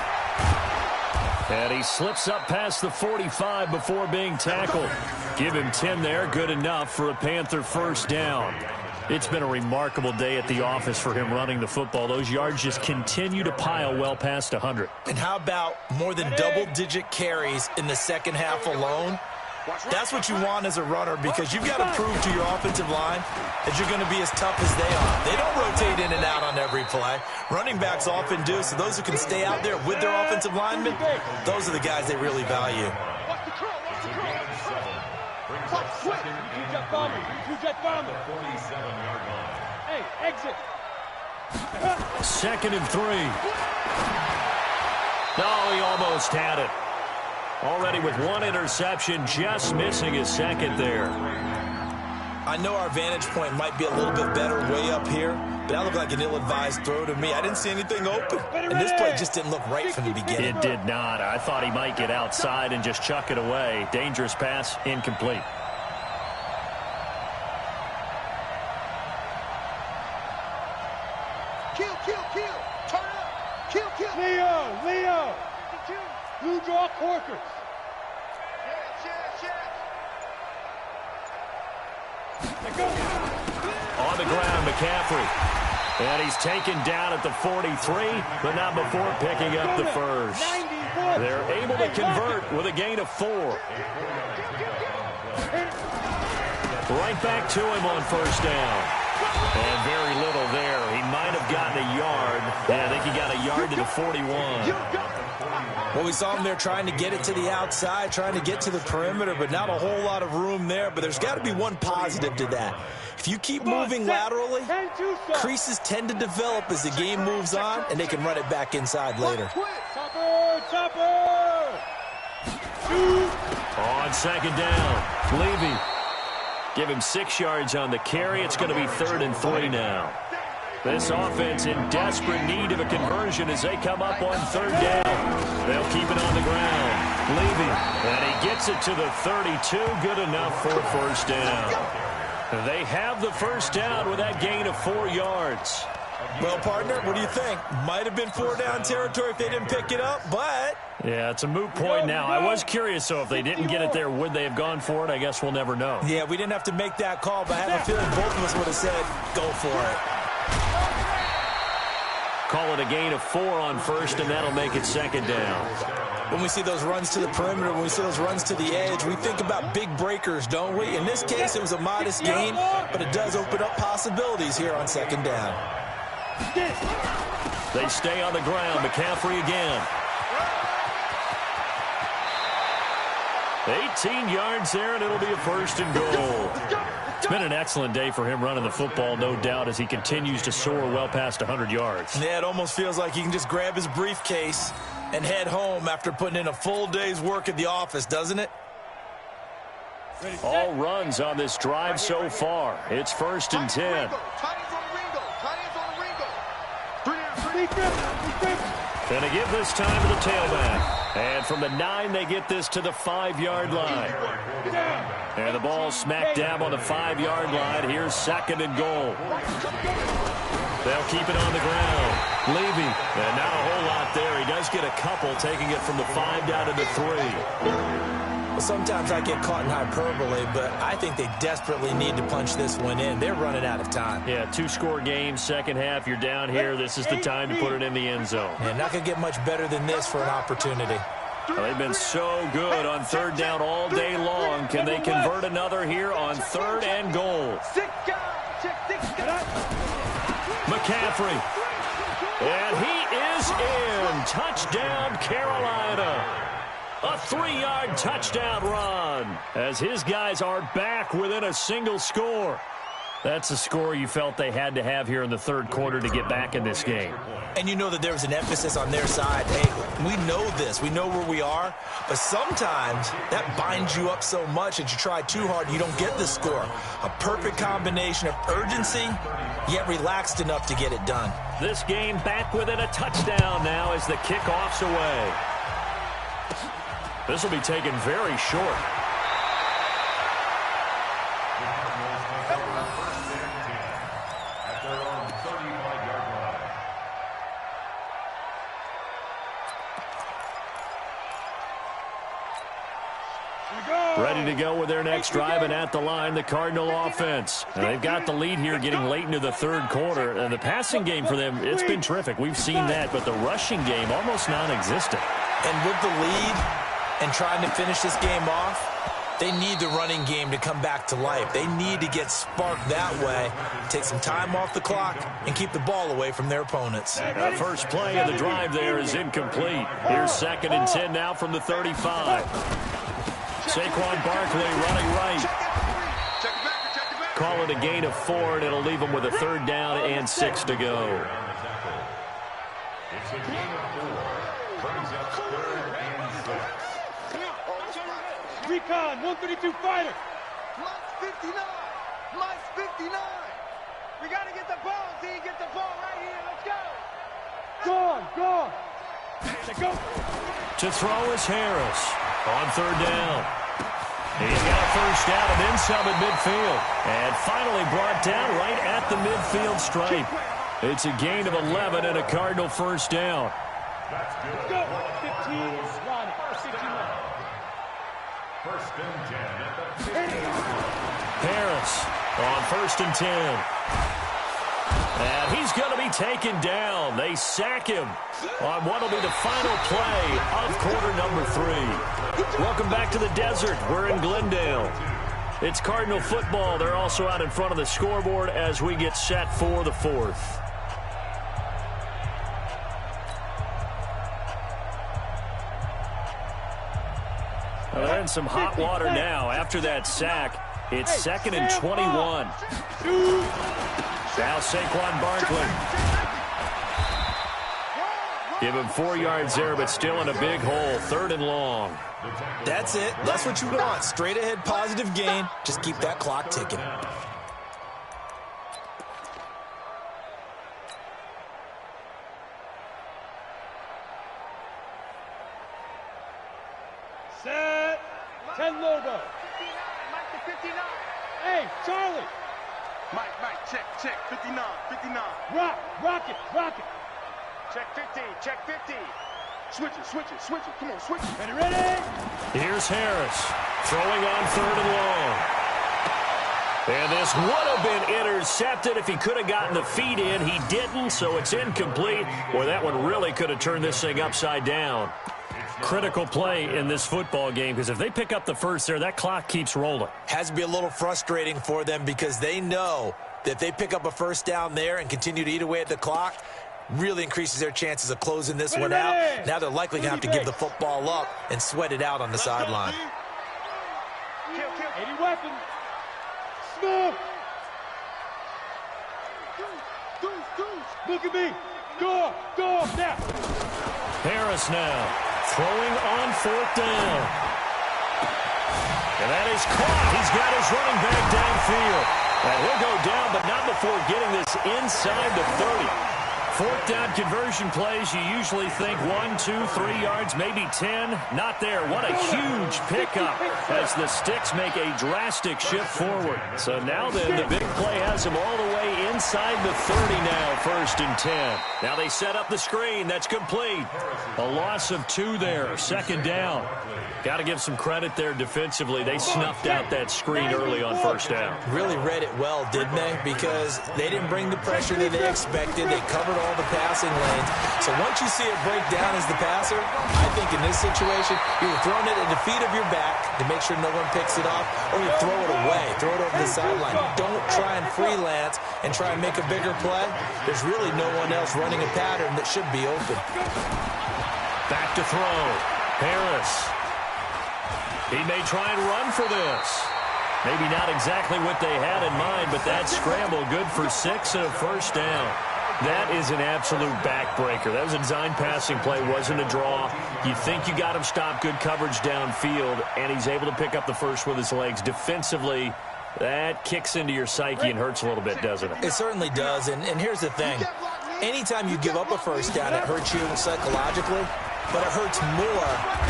And he slips up past the 45 before being tackled. Give him 10 there, good enough for a Panther first down. It's been a remarkable day at the office for him running the football. Those yards just continue to pile well past 100. And how about more than double-digit carries in the second half alone? That's what you want as a runner, because you've got to prove to your offensive line that you're going to be as tough as they are. They don't rotate in and out on every play. Running backs often do, so those who can stay out there with their offensive linemen, those are the guys they really value. Hey, exit. Second and 3. No, he almost had it. Already with 1 interception, just missing his second there. I know our vantage point might be a little bit better way up here, but that looked like an ill-advised throw to me. I didn't see anything open, and this play just didn't look right from the beginning. It did not. I thought he might get outside and just chuck it away. Dangerous pass, incomplete. Kill. Turn up. Kill. Leo. Blue draw Corkers. On the ground, McCaffrey. And he's taken down at the 43, but not before picking up the first. They're able to convert with a gain of 4. Right back to him on first down. And very little there. He might have gotten a yard. Yeah, I think he got a yard to the 41. Well, we saw him there trying to get it to the outside, trying to get to the perimeter, but not a whole lot of room there. But there's got to be one positive to that. If you keep moving laterally, creases tend to develop as the game moves on, and they can run it back inside later. Topper! On second down, Levy. Give him 6 yards on the carry. It's going to be 3rd and 3 now. This offense in desperate need of a conversion as they come up on 3rd down. They'll keep it on the ground. Levy, and he gets it to the 32. Good enough for a first down. They have the first down with that gain of 4 yards. Well, partner, what do you think? Might have been 4-down territory if they didn't pick it up, but... Yeah, it's a moot point now. I was curious, so if they didn't get it there, would they have gone for it? I guess we'll never know. Yeah, we didn't have to make that call, but I have a feeling both of us would have said, go for it. Call it a gain of 4 on first, and that'll make it 2nd down. When we see those runs to the perimeter, when we see those runs to the edge, we think about big breakers, don't we? In this case, it was a modest gain, but it does open up possibilities here on 2nd down. They stay on the ground. McCaffrey again. 18 yards there, and it'll be a 1st and goal. It's been an excellent day for him running the football, no doubt, as he continues to soar well past 100 yards. Yeah, it almost feels like he can just grab his briefcase and head home after putting in a full day's work at the office, doesn't it? All runs on this drive so far. It's 1st and 10. Gonna give this time to the tailback. And from the 9, they get this to the 5-yard line. And the ball smack dab on the 5-yard line. Here's 2nd and goal. They'll keep it on the ground. Levy, and not a whole lot there. He does get a couple, taking it from the 5 down to the 3. Well, sometimes I get caught in hyperbole, but I think they desperately need to punch this one in. They're running out of time. Yeah, 2-score game, second half. You're down here. This is the time to put it in the end zone. And not going to get much better than this for an opportunity. Well, they've been so good on 3rd down all day long. Can they convert another here on 3rd and goal? McCaffrey. And he is in. Touchdown, Carolina. A 3-yard touchdown run as his guys are back within a single score. That's a score you felt they had to have here in the 3rd quarter to get back in this game. And you know that there was an emphasis on their side. Hey, we know this. We know where we are. But sometimes that binds you up so much that you try too hard and you don't get the score. A perfect combination of urgency, yet relaxed enough to get it done. This game back within a touchdown now as the kickoff's away. This will be taken very short. Ready to go with their next drive, and at the line, the Cardinal offense. And they've got the lead here getting late into the 3rd quarter. And the passing game for them, it's been terrific. We've seen that, but the rushing game almost non-existent. And with the lead and trying to finish this game off, they need the running game to come back to life. They need to get sparked that way, take some time off the clock, and keep the ball away from their opponents. The first play of the drive there is incomplete. Here's 2nd and 10 now from the 35. Saquon Barkley running right. Call it a gain of 4, and it'll leave them with a 3rd down and 6 to go. It's a gain of 4. Brings up 3rd and 6. Recon, 132 fighter. Mike's 59. Mike's 59. We got to get the ball, Z. Get the ball right here. Let's go. Go. Let's go. To throw is Harris on 3rd down. He's got a 1st down and then some at midfield. And finally brought down right at the midfield stripe. It's a gain of 11 and a Cardinal 1st down. That's good. Go. 15. Run. 1st and 10 at the 15. Harris on 1st and 10. And he's going to be taken down. They sack him on what will be the final play of quarter number 3. Welcome back to the desert. We're in Glendale. It's Cardinal football. They're also out in front of the scoreboard as we get set for the 4th. Well, they're in some hot water now. After that sack, it's 2nd and 21. Now Saquon Barkley. Give him 4 yards there, but still in a big hole. 3rd and long. That's it. That's what you want. Straight ahead, positive gain. Just keep that clock ticking. Set. 10 logo. Mike to 59. Hey, Charlie. Mike, check. 59. Rock it. Check 15. Switch it. Come on, switch it. Ready? Here's Harris throwing on 3rd and long. And this would have been intercepted if he could have gotten the feet in. He didn't, so it's incomplete. Boy, that one really could have turned this thing upside down. Critical play in this football game, because if they pick up the 1st there, that clock keeps rolling. Has to be a little frustrating for them because they know that if they pick up a 1st down there and continue to eat away at the clock, really increases their chances of closing this one out. Now they're likely going to have to give the football up and sweat it out on the sideline. Kill. 80 weapons. Smoke. Look at me. Go now. Harris now throwing on 4th down. And that is caught. He's got his running back downfield. And he'll go down, but not before getting this inside the 30. Fourth down conversion plays, you usually think 1, 2, 3 yards, maybe 10. Not there. What a huge pickup as the Sticks make a drastic shift forward. So now then, the big play has them all the way inside the 30 now, 1st and 10. Now they set up the screen. That's complete. A loss of 2 there, 2nd down. Got to give some credit there defensively. They snuffed out that screen early on 1st down. Really read it well, didn't they? Because they didn't bring the pressure that they expected. They covered all the passing lanes. So once you see it break down as the passer, I think in this situation, you're throwing it at the feet of your back to make sure no one picks it off, or you throw it away, throw it over the sideline. Don't try and freelance and try and make a bigger play. There's really no one else running a pattern that should be open. Back to throw. Harris. He may try and run for this. Maybe not exactly what they had in mind, but that scramble good for 6 and a 1st down. That is an absolute backbreaker. That was a design passing play, wasn't a draw. You think you got him stopped, good coverage downfield, and he's able to pick up the first with his legs. Defensively, that kicks into your psyche and hurts a little bit, doesn't it? It certainly does, and here's the thing. Anytime you give up a 1st down, it hurts you psychologically. But it hurts more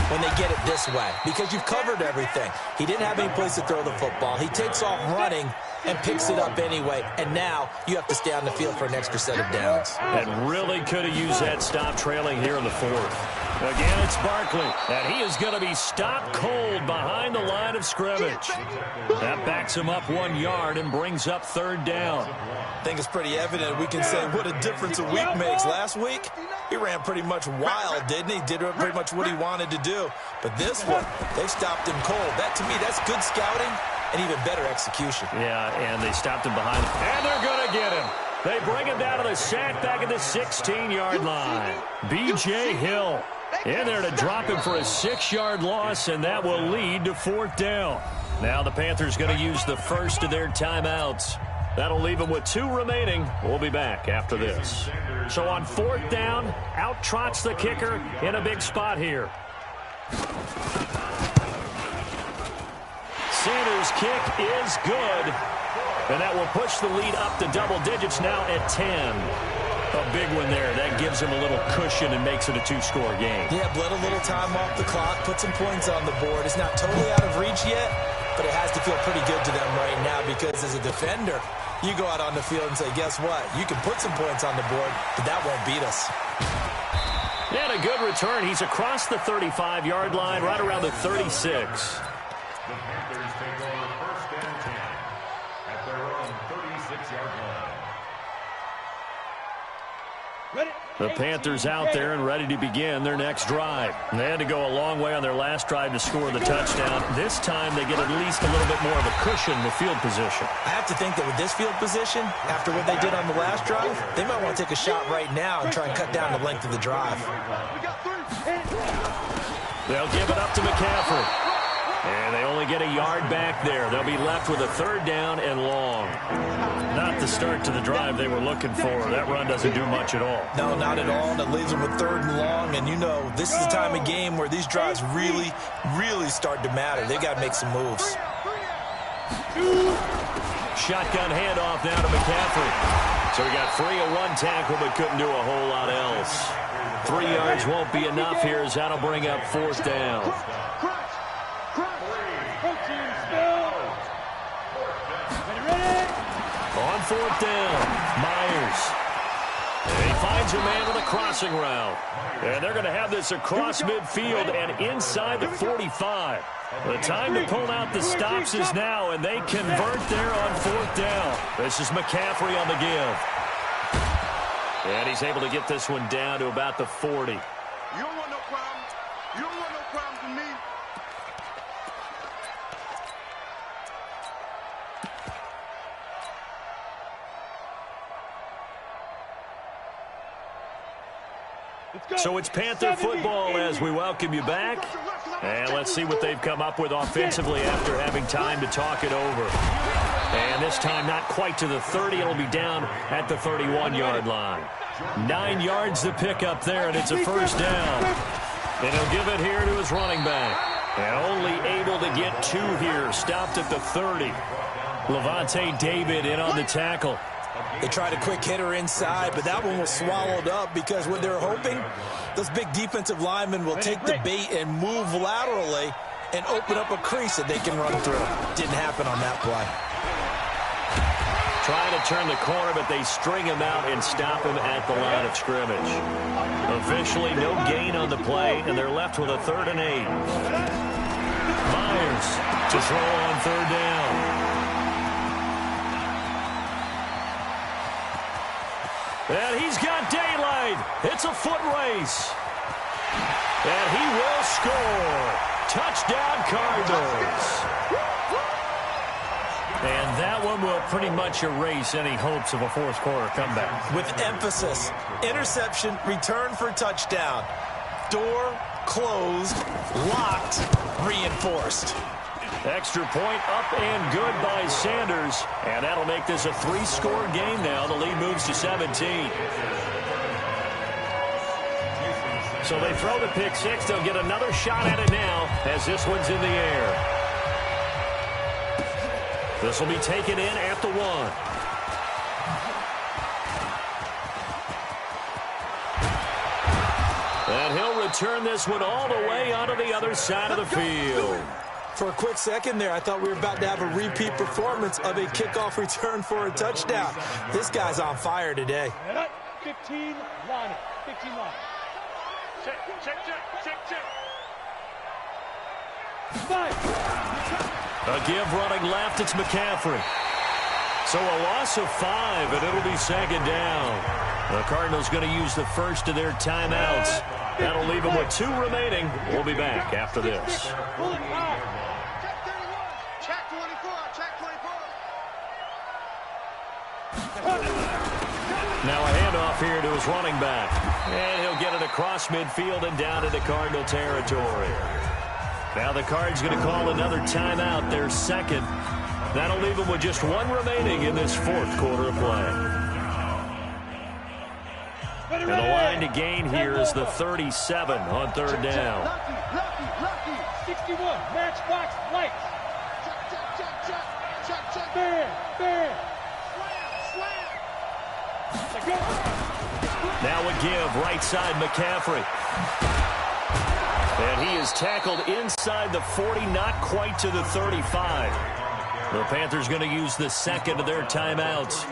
when they get it this way because you've covered everything. He didn't have any place to throw the football. He takes off running and picks it up anyway. And now you have to stay on the field for an extra set of downs. And really could have used that stop trailing here in the 4th. Again, it's Barkley, and he is going to be stopped cold behind the line of scrimmage. That backs him up 1 yard and brings up 3rd down. I think it's pretty evident we can say what a difference a week makes. Last week, he ran pretty much wild, didn't he? Did pretty much what he wanted to do. But this one, they stopped him cold. That, to me, that's good scouting and even better execution. Yeah, and they stopped him behind him. And they're going to get him. They bring him down to the sack back at the 16-yard line. B.J. Hill in there to drop him for a 6-yard loss, and that will lead to 4th down. Now the Panthers going to use the first of their timeouts. That'll leave them with 2 remaining. We'll be back after this. So on 4th down, out trots the kicker in a big spot here. Sanders' kick is good. And that will push the lead up to double digits now at 10. A big one there. That gives him a little cushion and makes it a 2-score game. Yeah, bled a little time off the clock, put some points on the board. It's not totally out of reach yet, but it has to feel pretty good to them right now because as a defender, you go out on the field and say, guess what? You can put some points on the board, but that won't beat us. And a good return. He's across the 35-yard line, right around the 36. The Panthers take over 1st and 10 at their own 36-yard line. The Panthers out there and ready to begin their next drive. And they had to go a long way on their last drive to score the touchdown. This time they get at least a little bit more of a cushion in the field position. I have to think that with this field position, after what they did on the last drive, they might want to take a shot right now and try and cut down the length of the drive. They'll give it up to McCaffrey. And they only get a yard back there. They'll be left with a 3rd down and long. Not the start to the drive they were looking for. That run doesn't do much at all. No, not at all. And it leaves them with 3rd and long. And, you know, this is the time of game where these drives really, really start to matter. They've got to make some moves. Shotgun handoff now to McCaffrey. So he got free of 1 tackle but couldn't do a whole lot else. 3 yards won't be enough here as that'll bring up 4th down. On 4th down, Myers. And he finds a man with a crossing route. And they're going to have this across midfield and inside the 45. The time to pull out the stops is now, and they convert there on 4th down. This is McCaffrey on the give. And he's able to get this one down to about the 40. You don't want no problems. You don't want no problems with me. So it's Panther football as we welcome you back. And let's see what they've come up with offensively after having time to talk it over. And this time not quite to the 30. It'll be down at the 31-yard line. 9 yards to pick up there, and it's a 1st down. And he'll give it here to his running back. And only able to get 2 here. Stopped at the 30. Levante David in on the tackle. They tried a quick hitter inside, but that one was swallowed up because what they're hoping, those big defensive linemen will take the bait and move laterally and open up a crease that they can run through. Didn't happen on that play. Trying to turn the corner, but they string him out and stop him at the line of scrimmage. Officially, no gain on the play, and they're left with a 3rd and 8. Myers to throw on 3rd down. And he's got daylight. It's a foot race. And he will score. Touchdown, Cardinals. And that one will pretty much erase any hopes of a fourth quarter comeback. With emphasis, interception, return for touchdown. Door closed, locked, reinforced. Extra point up and good by Sanders. And that'll make this a 3-score game now. The lead moves to 17. So they throw the pick six. They'll get another shot at it now as this one's in the air. This will be taken in at the 1. And he'll return this one all the way onto the other side of the field. For a quick second there, I thought we were about to have a repeat performance of a kickoff return for a touchdown. This guy's on fire today. 15 line. 15 line. Check. A give running left, it's McCaffrey. So a loss of 5, and it'll be 2nd down. The Cardinals going to use the first of their timeouts. That'll leave them with 2 remaining. We'll be back after this. Check 31. Check 24. Check 24. Now a handoff here to his running back. And he'll get it across midfield and down into Cardinal territory. Now the Cards going to call another timeout, their 2nd. That'll leave them with just 1 remaining in this 4th quarter of play. And the line to gain here is the 37 on 3rd down. Lucky. 61. Matchbox lights. Check. Bear. Slam. Now a give, right side McCaffrey. And he is tackled inside the 40, not quite to the 35. The Panthers going to use the 2nd of their timeouts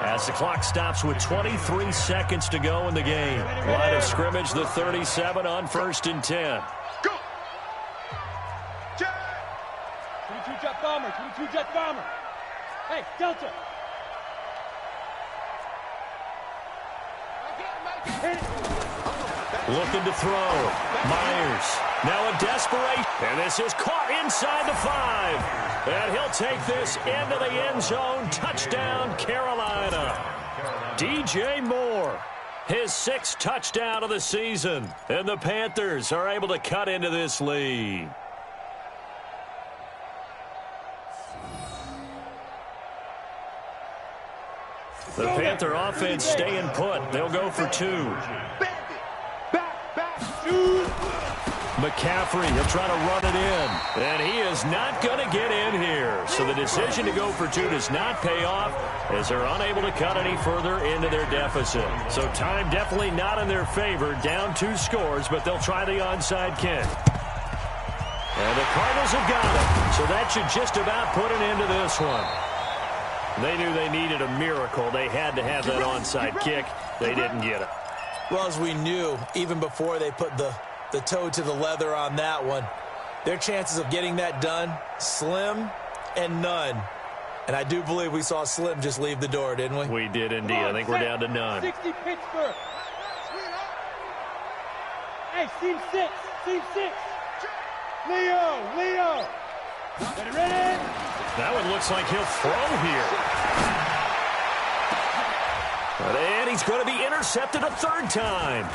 as the clock stops with 23 seconds to go in the game. Line of scrimmage, the 37 on 1st and 10. Go! Check! 22 jet bomber. Hey, Delta. Hit it. Looking to throw. Myers. Now a desperation. And this is caught inside the 5. And he'll take this into the end zone. Touchdown, Carolina. DJ Moore. His 6th touchdown of the season. And the Panthers are able to cut into this lead. The Panther offense staying put. They'll go for 2. McCaffrey, he'll try to run it in. And he is not going to get in here. So the decision to go for 2 does not pay off as they're unable to cut any further into their deficit. So time definitely not in their favor. Down 2 scores, but they'll try the onside kick. And the Cardinals have got it. So that should just about put an end to this one. They knew they needed a miracle. They had to have that onside kick. They didn't get it. Well, as we knew, even before they put the toe to the leather on that one, their chances of getting that done, slim and none. And I do believe we saw Slim just leave the door, didn't we? We did indeed. I think we're down to none. 60 Pittsburgh. Hey, Team 6. Leo. Ready? That one looks like he'll throw here. And he's going to be intercepted a 3rd time.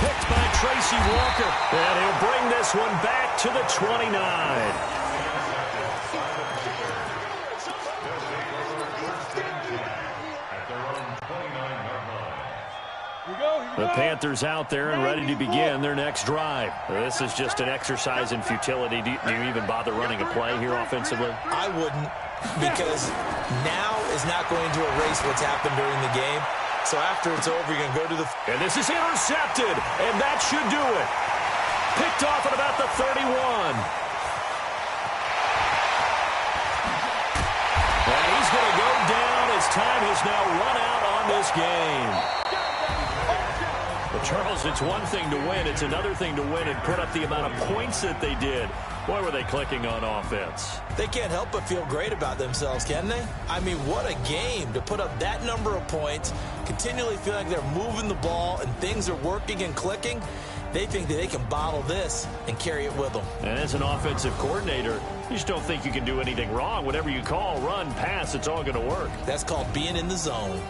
Picked by Tracy Walker. And he'll bring this one back to the 29. The Panthers out there and ready to begin their next drive. This is just an exercise in futility. Do you even bother running a play here offensively? I wouldn't, because now is not going to erase what's happened during the game. So after it's over, you're going to go to the... And this is intercepted, and that should do it. Picked off at about the 31. And he's going to go down as time has now run out on this game. But Charles, it's one thing to win. It's another thing to win and put up the amount of points that they did. Boy, were they clicking on offense. They can't help but feel great about themselves, can they? I mean, what a game to put up that number of points, continually feel like they're moving the ball and things are working and clicking. They think that they can bottle this and carry it with them. And as an offensive coordinator, you just don't think you can do anything wrong. Whatever you call, run, pass, it's all going to work. That's called being in the zone.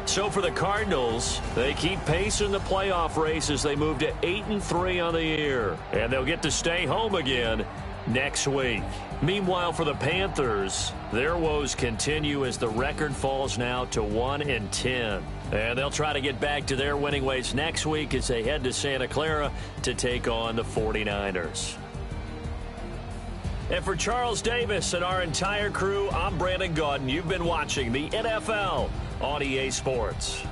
So for the Cardinals, they keep pace in the playoff race as they move to 8-3 on the year. And they'll get to stay home again next week. Meanwhile, for the Panthers, their woes continue as the record falls now to 1-10. And they'll try to get back to their winning ways next week as they head to Santa Clara to take on the 49ers. And for Charles Davis and our entire crew, I'm Brandon Gaudin. You've been watching the NFL on EA Sports.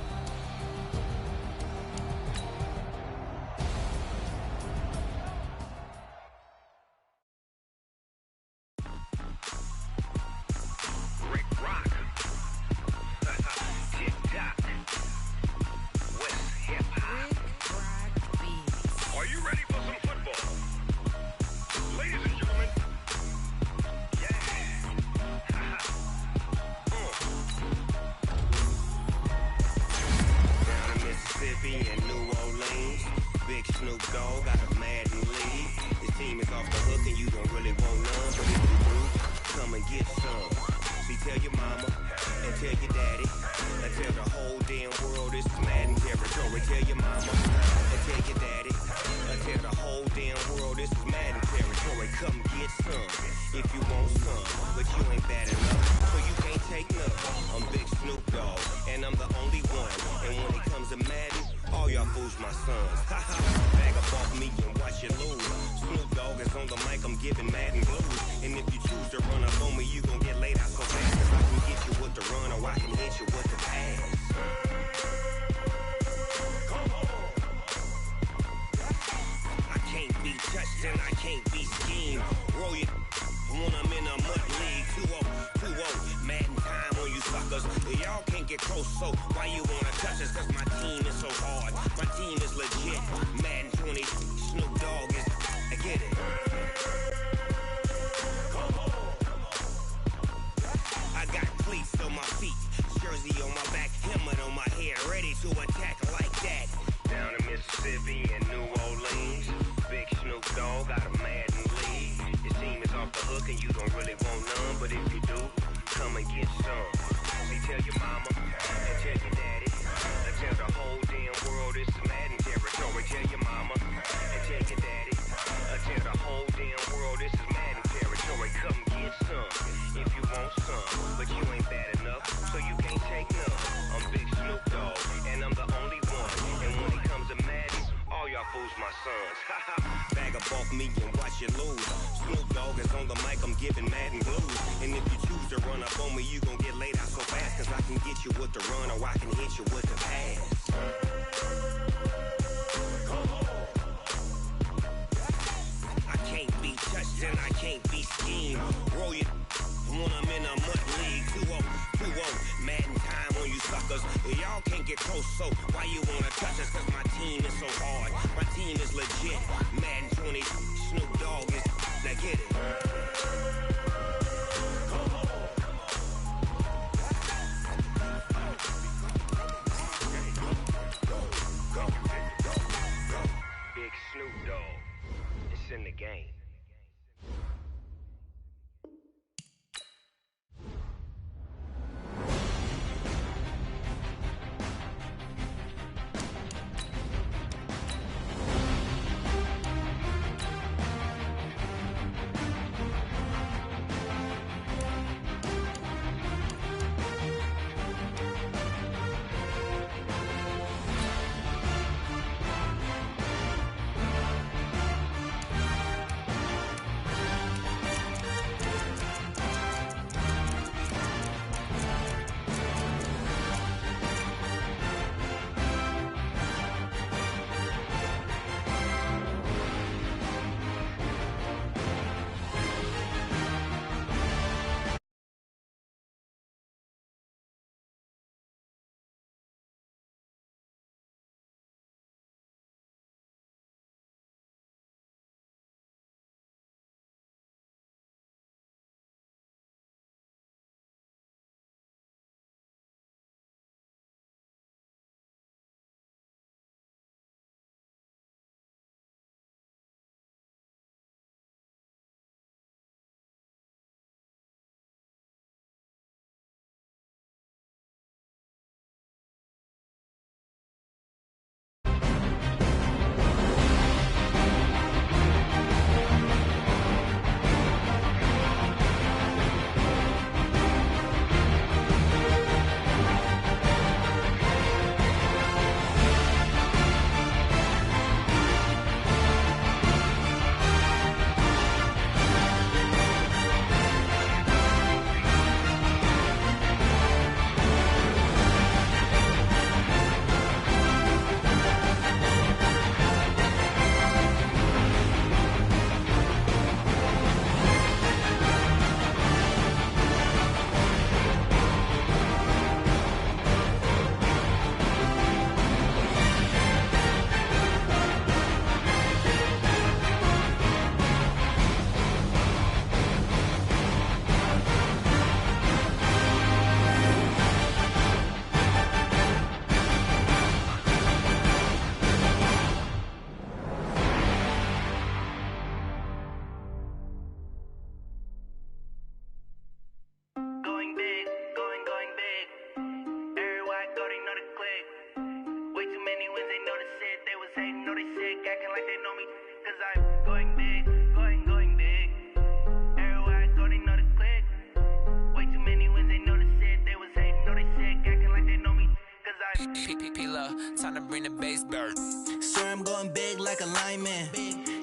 going big like a lineman.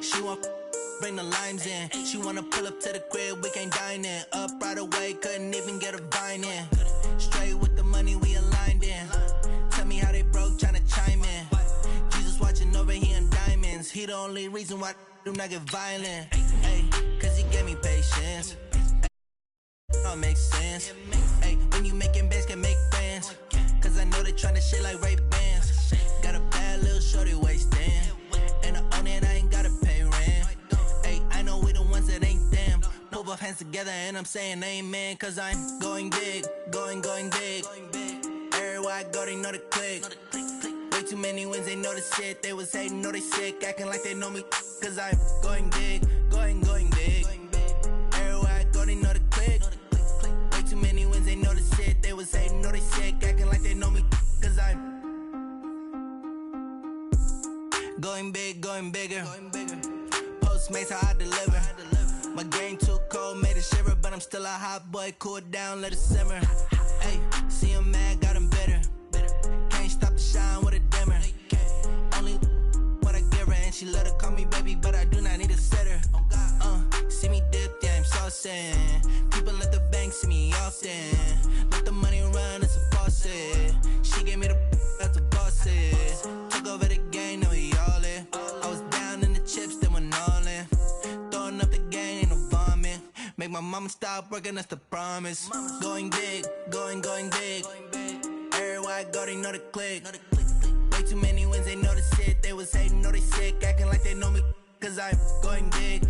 She want bring the limes in. She wanna pull up to the crib, we can't dine in. Up right away, couldn't even get a vine in. Straight with the money, we aligned in. Tell me how they broke, tryna chime in. Jesus watching over here in diamonds. He the only reason why I do not get violent. Ay, cause he gave me patience. All makes sense. Ay, when you making bands, can make friends. Cause I know they tryna shit like Ray-Bans. Got a bad little shorty wasting. And I own it, I ain't gotta pay rent. Ay, I know we the ones that ain't them. Move our hands together and I'm saying amen. Cause I'm going big, going big. Everywhere I go, they know the click. Way too many wins, they know the shit. They was hating, know they sick, acting like they know me. Cause I'm going big, going big. Everywhere I go, they know the click. Way too many wins, they know the shit. They was hating, know they sick, acting like they know me. Cause I'm going big, going bigger. Postmates, how I deliver. My game too cold, made it shiver. But I'm still a hot boy, cool it down, let it simmer. Hey, see him mad, got him bitter. Can't stop the shine with a dimmer. Only what I give her, and she let her call me baby, but I do not need a sitter. See me dip, yeah, I'm saucing. People at the bank see me often. Let the money run, it's a faucet. She gave me the that's the bosses. Took over the game, now we all in. I was down in the chips, then went all in. Throwing up the game, ain't no vomit. Make my mama stop working, that's the promise. Going big, going big. Everywhere I go, they know the click. Way too many wins, they know the shit. They was hating, know they sick, acting like they know me. Cause I'm going big,